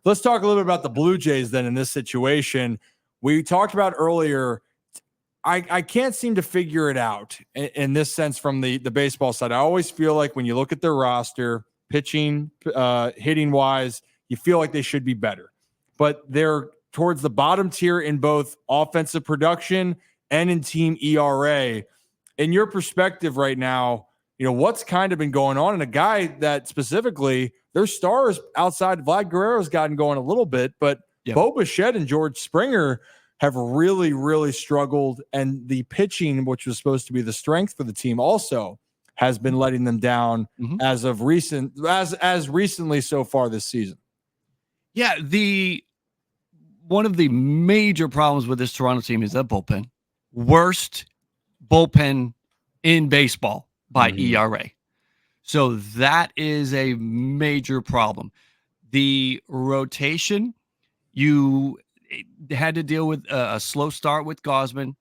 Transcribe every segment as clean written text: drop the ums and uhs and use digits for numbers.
Let's talk a little bit about the Blue Jays then in this situation. We talked about earlier, I can't seem to figure it out in this sense from the baseball side. I always feel like when you look at their roster, pitching, hitting wise, you feel like they should be better. But they're towards the bottom tier in both offensive production and in team ERA. In your perspective right now, what's kind of been going on? And a guy that specifically, their stars outside Vlad Guerrero's gotten going a little bit, but Bo Bichette and George Springer have really, really struggled. And the pitching, which was supposed to be the strength for the team, also has been letting them down as recently so far this season. Yeah, one of the major problems with this Toronto team is that bullpen. Worst bullpen in baseball by ERA. So that is a major problem. The rotation, you had to deal with a slow start with Gausman,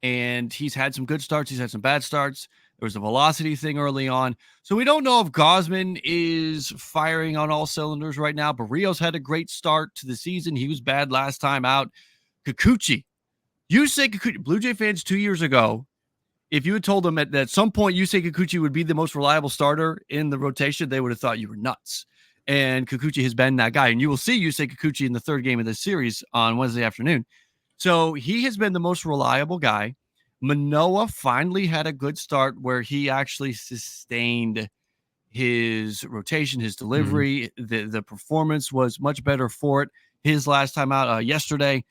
and he's had some good starts. He's had some bad starts. There was a velocity thing early on. So we don't know if Gausman is firing on all cylinders right now. Barrios had a great start to the season. He was bad last time out. Kikuchi. Yusei Kikuchi, Blue Jay fans 2 years ago, if you had told them at some point Yusei Kikuchi would be the most reliable starter in the rotation, they would have thought you were nuts. And Kikuchi has been that guy. And you will see Yusei Kikuchi in the third game of this series on Wednesday afternoon. So he has been the most reliable guy. Manoah finally had a good start where he actually sustained his rotation, his delivery. The performance was much better for it his last time out yesterday.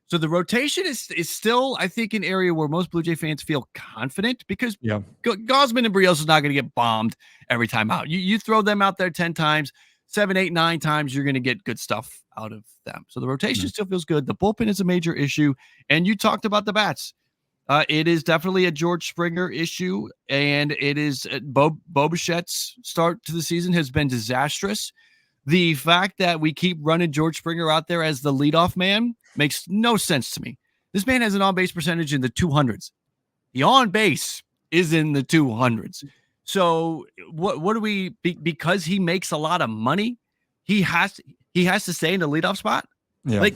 So the rotation is still, I think, an area where most Blue Jay fans feel confident because Gausman and Barrios is not going to get bombed every time out. You throw them out there 10 times, 7, 8, 9 times, you're going to get good stuff out of them. So the rotation still feels good. The bullpen is a major issue. And you talked about the bats. It is definitely a George Springer issue, and it is Bo Bichette's start to the season has been disastrous. The fact that we keep running George Springer out there as the leadoff man makes no sense to me. This man has an on-base percentage in the 200s. The on-base is in the 200s. So what do we, because he makes a lot of money, he has to stay in the leadoff spot? Yeah.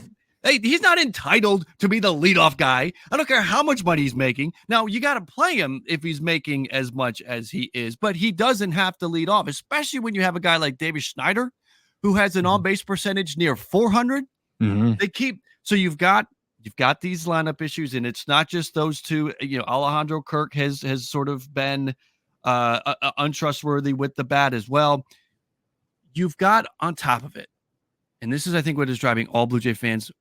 Hey, he's not entitled to be the leadoff guy. I don't care how much money he's making. Now, you got to play him if he's making as much as he is, but he doesn't have to lead off, especially when you have a guy like David Schneider, who has an on-base percentage near 400. So you've got these lineup issues, and it's not just those two. Alejandro Kirk has sort of been untrustworthy with the bat as well. You've got on top of it, and this is, I think, what is driving all Blue Jay fans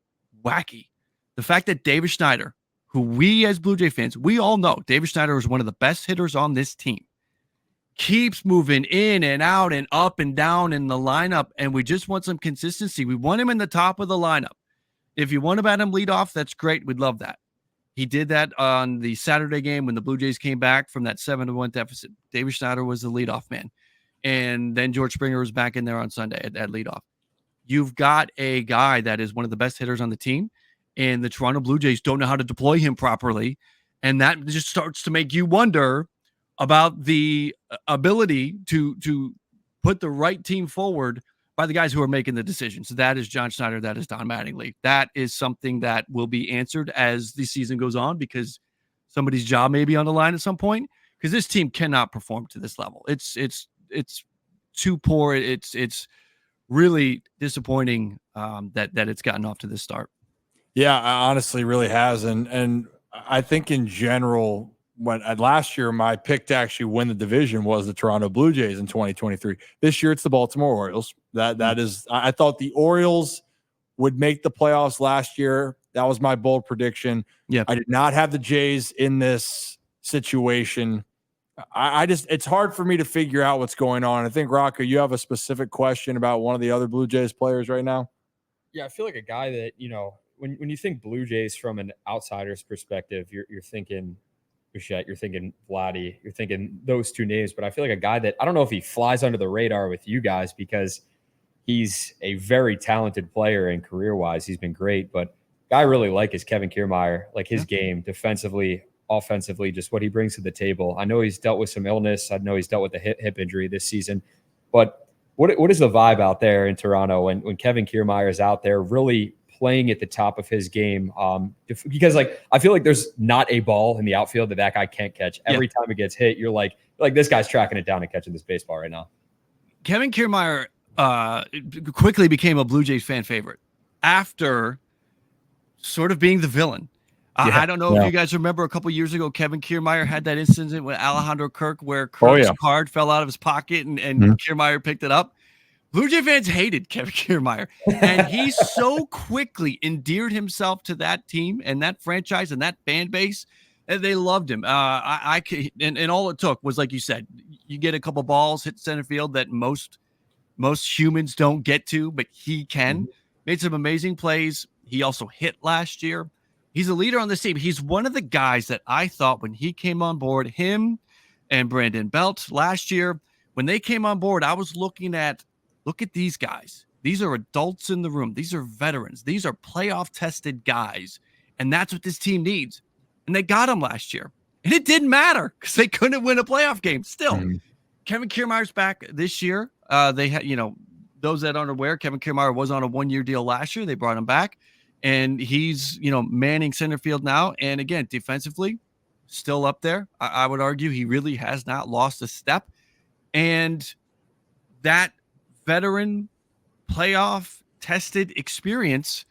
wacky. The fact that David Schneider, who we as Blue Jay fans, we all know David Schneider is one of the best hitters on this team, keeps moving in and out and up and down in the lineup, and we just want some consistency. We want him in the top of the lineup. If you want to bat him lead off, that's great. We'd love that. He did that on the Saturday game when the Blue Jays came back from that 7-1 deficit. David Schneider was the leadoff man. And then George Springer was back in there on Sunday at leadoff. You've got a guy that is one of the best hitters on the team, and the Toronto Blue Jays don't know how to deploy him properly. And that just starts to make you wonder about the ability to put the right team forward by the guys who are making the decisions. So that is John Schneider. That is Don Mattingly. That is something that will be answered as the season goes on because somebody's job may be on the line at some point because this team cannot perform to this level. It's too poor. It's really disappointing that it's gotten off to this start. Yeah, I honestly really has. And I think in general, when last year my pick to actually win the division was the Toronto Blue Jays in 2023. This year it's the Baltimore Orioles. That is, I thought the Orioles would make the playoffs last year. That was my bold prediction. Yeah, I did not have the Jays in this situation. I just, it's hard for me to figure out what's going on. I think, Rocco, you have a specific question about one of the other Blue Jays players right now. Yeah, I feel like a guy that, when you think Blue Jays from an outsider's perspective, you're thinking Bichette, you're thinking Vladdy, you're thinking those two names. But I feel like a guy that, I don't know if he flies under the radar with you guys because he's a very talented player and career-wise, he's been great. But guy I really like is Kevin Kiermaier, like his game defensively, offensively, just what he brings to the table. I know he's dealt with some illness. I know he's dealt with a hip injury this season. But what is the vibe out there in Toronto when Kevin Kiermaier is out there really playing at the top of his game? Because like I feel like there's not a ball in the outfield that guy can't catch. Every time it gets hit, you're like this guy's tracking it down and catching this baseball right now. Kevin Kiermaier quickly became a Blue Jays fan favorite after sort of being the villain. I don't know if you guys remember a couple years ago, Kevin Kiermaier had that incident with Alejandro Kirk where Kirk's card fell out of his pocket and Kiermaier picked it up. Blue Jay fans hated Kevin Kiermaier, and he so quickly endeared himself to that team and that franchise and that fan base, and they loved him. And all it took was, like you said, you get a couple balls hit center field that most humans don't get to, but he can. Made some amazing plays. He also hit last year. He's a leader on this team. He's one of the guys that I thought when he came on board, him and Brandon Belt last year, when they came on board, I was look at these guys. These are adults in the room. These are veterans. These are playoff tested guys. And that's what this team needs. And they got him last year. And it didn't matter because they couldn't win a playoff game. Still, Kevin Kiermaier's back this year. They had, those that aren't aware, Kevin Kiermaier was on a 1-year deal last year. They brought him back. And he's, manning center field now. And again, defensively, still up there. I would argue he really has not lost a step. And that veteran playoff tested experience,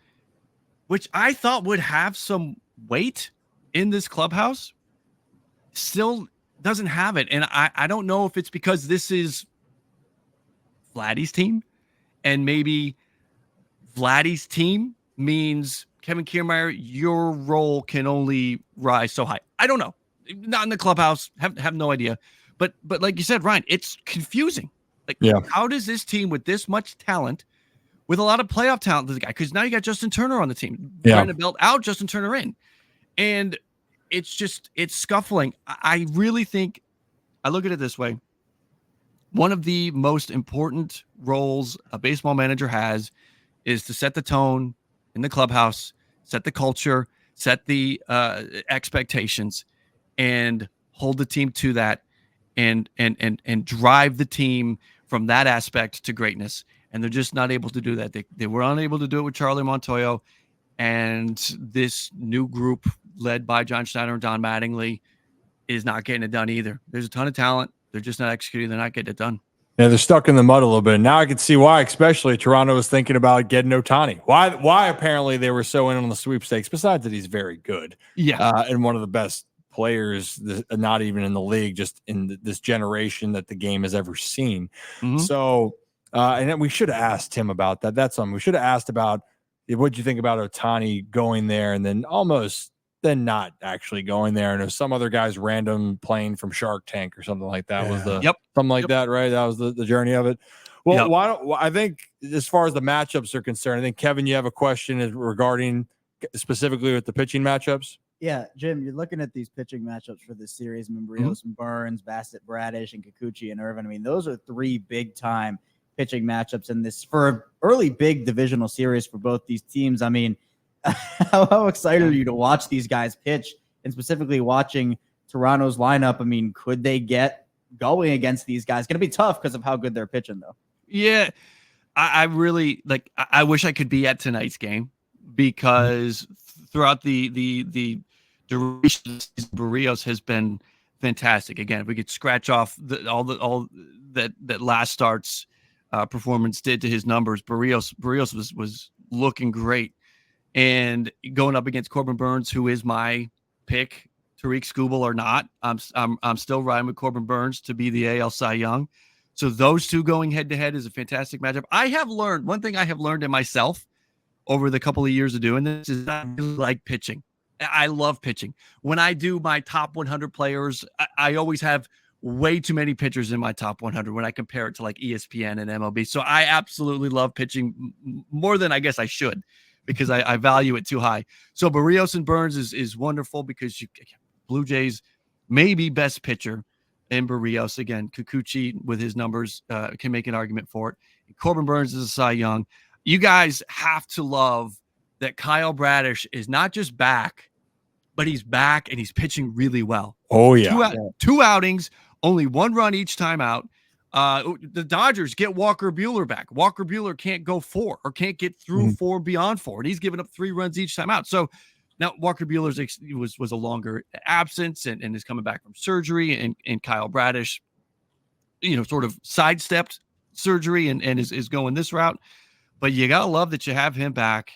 which I thought would have some weight in this clubhouse, still doesn't have it. And I don't know if it's because this is Vladdy's team and maybe Vladdy's team means Kevin Kiermaier, your role can only rise so high. I don't know. Not in the clubhouse. Have no idea. But like you said, Ryan, it's confusing. How does this team with this much talent, with a lot of playoff talent, this guy? Because now you got Justin Turner on the team. Brandon Belt out, Justin Turner in. And it's scuffling. I really think, I look at it this way. One of the most important roles a baseball manager has is to set the tone in the clubhouse, set the culture, set the expectations, and hold the team to that, and drive the team from that aspect to greatness. And they're just not able to do that. They were unable to do it with Charlie Montoyo, and this new group led by John Schneider and Don Mattingly is not getting it done either. There's a ton of talent. They're just not executing. They're not getting it done. Yeah, they're stuck in the mud a little bit. Now I can see why, especially Toronto was thinking about getting Ohtani. Why apparently they were so in on the sweepstakes, besides that he's very good. And one of the best players, not even in the league, just in this generation that the game has ever seen. So, and then we should have asked him about that. That's something we should have asked about. What do you think about Ohtani going there and then then not actually going there? And if some other guy's random plane from Shark Tank or something like that was something like that, right? That was the journey of it. Well, I think as far as the matchups are concerned, I think Kevin, you have a question regarding specifically with the pitching matchups. Yeah, Jim, you're looking at these pitching matchups for this series. I mean, Barrios and Burns, Bassett, Bradish, and Kikuchi and Irvin. I mean, those are 3 big-time pitching matchups in this for an early big divisional series for both these teams. I mean, how excited are you to watch these guys pitch, and specifically watching Toronto's lineup? I mean, could they get going against these guys? It's going to be tough because of how good they're pitching, though. Yeah, I really I wish I could be at tonight's game because throughout the duration, Barrios has been fantastic. Again, if we could scratch off all that last start's performance did to his numbers, Barrios was looking great. And going up against Corbin Burns, who is my pick, Tariq Skubal or not, I'm still riding with Corbin Burns to be the AL Cy Young. So those two going head to head is a fantastic matchup. One thing I have learned in myself over the couple of years of doing this is I really like pitching. I love pitching. When I do my top 100 players, I always have way too many pitchers in my top 100 when I compare it to like ESPN and MLB. So I absolutely love pitching more than I guess I should, because I value it too high. So Barrios and Burns is wonderful because Blue Jays maybe best pitcher in Barrios. Again, Kikuchi with his numbers can make an argument for it. Corbin Burns is a Cy Young. You guys have to love that Kyle Bradish is not just back, but he's back and he's pitching really well. Oh, yeah. Two outings, only 1 run each time out. The Dodgers get Walker Buehler back. Walker Buehler can't go 4 or can't get through 4 beyond 4, and he's giving up 3 runs each time out. So now Walker Buehler's was a longer absence and is coming back from surgery, and Kyle Bradish, sort of sidestepped surgery and is going this route. But you gotta love that you have him back.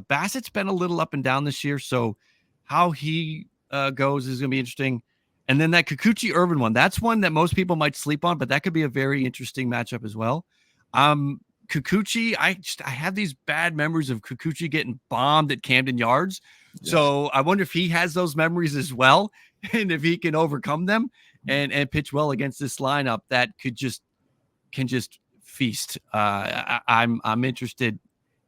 Bassett's been a little up and down this year, so how he goes is gonna be interesting. And then that Kikuchi Irvin one, that's one that most people might sleep on, but that could be a very interesting matchup as well. Kikuchi, I have these bad memories of Kikuchi getting bombed at Camden Yards. Yes. So I wonder if he has those memories as well, and if he can overcome them and pitch well against this lineup that can just feast. I'm interested.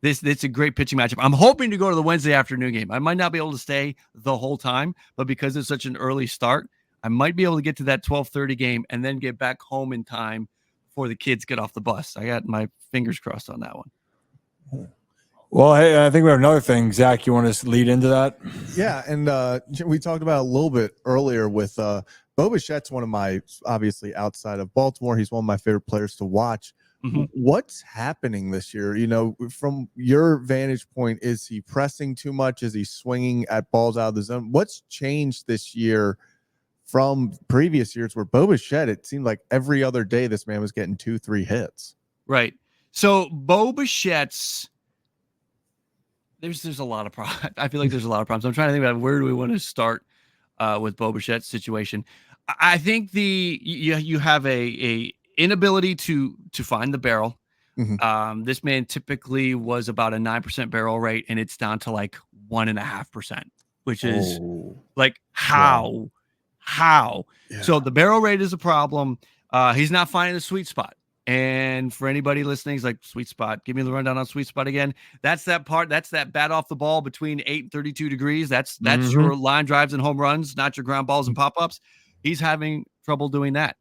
It's a great pitching matchup. I'm hoping to go to the Wednesday afternoon game. I might not be able to stay the whole time, but because it's such an early start, I might be able to get to that 12:30 game and then get back home in time before the kids get off the bus. I got my fingers crossed on that one. Well, hey, I think we have another thing. Zach, you want to lead into that? Yeah, and we talked about it a little bit earlier with Bo Bichette's one of my, obviously outside of Baltimore, he's one of my favorite players to watch. Mm-hmm. What's happening this year? From your vantage point, is he pressing too much? Is he swinging at balls out of the zone? What's changed this year from previous years where Bo Bichette, it seemed like every other day this man was getting 2-3 hits? Right. So Bo Bichette's, there's a lot of problems. I feel like there's a lot of problems. I'm trying to think about where do we want to start with Bo Bichette's situation. I think you have a inability to find the barrel. Mm-hmm. This man typically was about a 9% barrel rate, and it's down to like 1.5%, which is like how. Yeah. So the barrel rate is a problem. He's not finding the sweet spot. And for anybody listening, he's like, sweet spot. Give me the rundown on sweet spot again. That's that part. That's that bat off the ball between 8 and 32 degrees. That's your line drives and home runs, not your ground balls and pop-ups. He's having trouble doing that.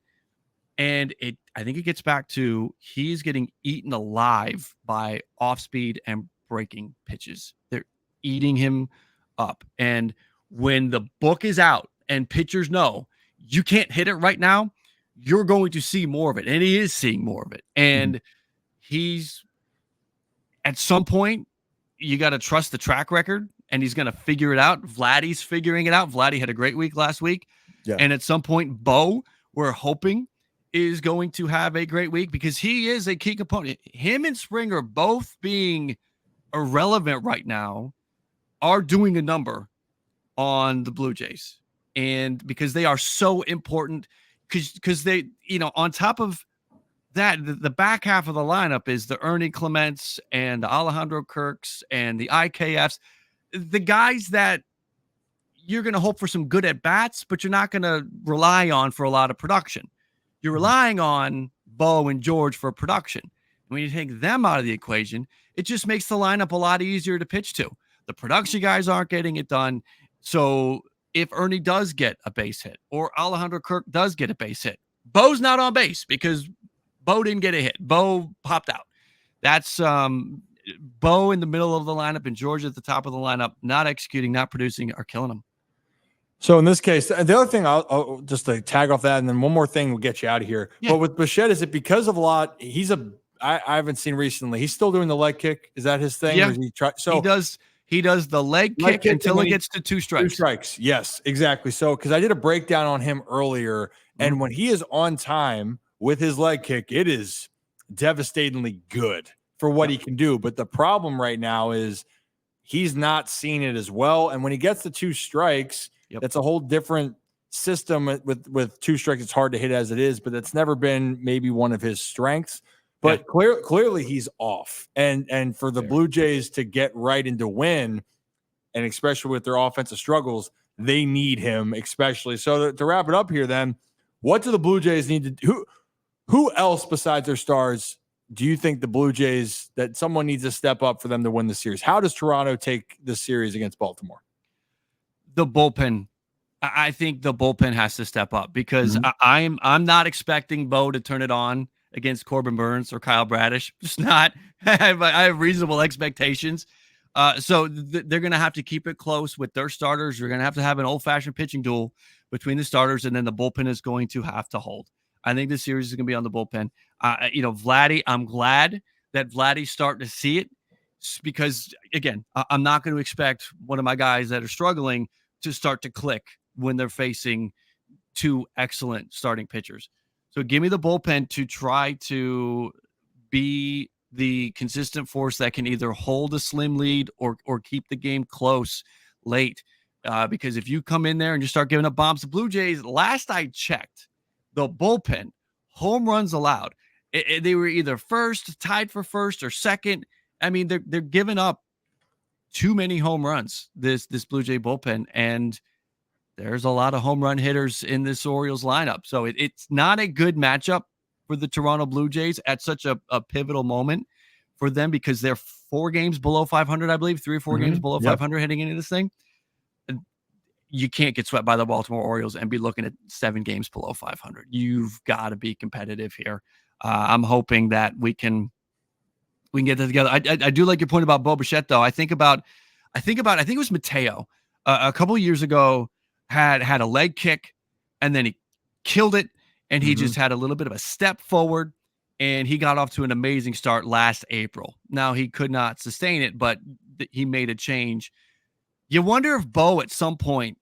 And I think it gets back to he's getting eaten alive by off-speed and breaking pitches. They're eating him up. And when the book is out and pitchers know you can't hit it right now, you're going to see more of it. And he is seeing more of it. And he's, at some point, you got to trust the track record, and he's going to figure it out. Vladdy's figuring it out. Vladdy had a great week last week. Yeah. And at some point, Bo, we're hoping, is going to have a great week because he is a key component. Him and Springer both being irrelevant right now are doing a number on the Blue Jays. And because they are so important, because they, on top of that, the back half of the lineup is the Ernie Clements and the Alejandro Kirks and the IKFs, the guys that you're going to hope for some good at bats, but you're not going to rely on for a lot of production. You're relying on Bo and George for production. When you take them out of the equation, it just makes the lineup a lot easier to pitch to. The production guys aren't getting it done. So if Ernie does get a base hit or Alejandro Kirk does get a base hit, Bo's not on base because Bo didn't get a hit. Bo popped out. That's Bo in the middle of the lineup and George at the top of the lineup, not executing, not producing, are killing them. So in this case, the other thing I'll just to tag off that, and then one more thing will get you out of here. Yeah. But with Bichette, is it because of a lot? I haven't seen recently. He's still doing the leg kick. Is that his thing? Yeah. He does the leg kick until it gets to 2 strikes. 2 strikes. Yes, exactly. So because I did a breakdown on him earlier, and when he is on time with his leg kick, it is devastatingly good for what he can do. But the problem right now is he's not seeing it as well. And when he gets the 2 strikes, that's a whole different system. With 2 strikes, it's hard to hit as it is, but that's never been maybe one of his strengths. But clearly he's off. And for the Blue Jays to get right and to win, and especially with their offensive struggles, they need him especially. So to wrap it up here then, what do the Blue Jays need to do? Who else besides their stars do you think the Blue Jays, that someone needs to step up for them to win the series? How does Toronto take the series against Baltimore? The bullpen. I think the bullpen has to step up because I'm not expecting Bo to turn it on against Corbin Burns or Kyle Bradish. Just not. I have reasonable expectations. So they're going to have to keep it close with their starters. You're going to have an old-fashioned pitching duel between the starters, and then the bullpen is going to have to hold. I think this series is going to be on the bullpen. Vladdy, I'm glad that Vladdy's starting to see it because, again, I'm not going to expect one of my guys that are struggling to start to click when they're facing two excellent starting pitchers. So give me the bullpen to try to be the consistent force that can either hold a slim lead or keep the game close late. Because if you come in there and you start giving up bombs, the Blue Jays, last I checked, the bullpen, home runs allowed, they were either tied for first or second. I mean, they're giving up too many home runs, this Blue Jay bullpen, and there's a lot of home run hitters in this Orioles lineup. So it's not a good matchup for the Toronto Blue Jays at such a pivotal moment for them because they're 4 games below 500, I believe, 3 or 4 games below 500 heading into this thing. And you can't get swept by the Baltimore Orioles and be looking at 7 games below 500. You've got to be competitive here. I'm hoping that we can get that together. I do like your point about Bo Bichette, though. I think it was Mateo a couple of years ago had a leg kick and then he killed it. And he just had a little bit of a step forward, and he got off to an amazing start last April. Now, he could not sustain it, but he made a change. You wonder if Bo at some point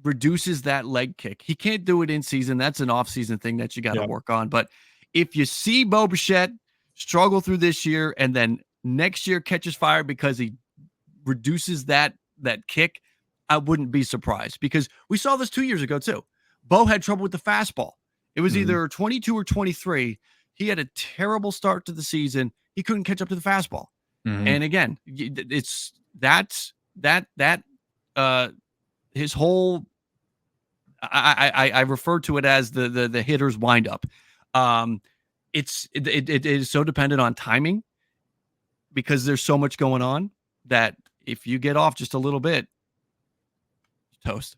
reduces that leg kick. He can't do it in season. That's an off-season thing that you got to work on. But if you see Bo Bichette struggle through this year and then next year catches fire because he reduces that kick, I wouldn't be surprised because we saw this 2 years ago too. Bo had trouble with the fastball. It was either 22 or 23. He had a terrible start to the season. He couldn't catch up to the fastball. And again, it's his whole, I refer to it as the hitter's windup. It is so dependent on timing because there's so much going on that if you get off just a little bit, toast.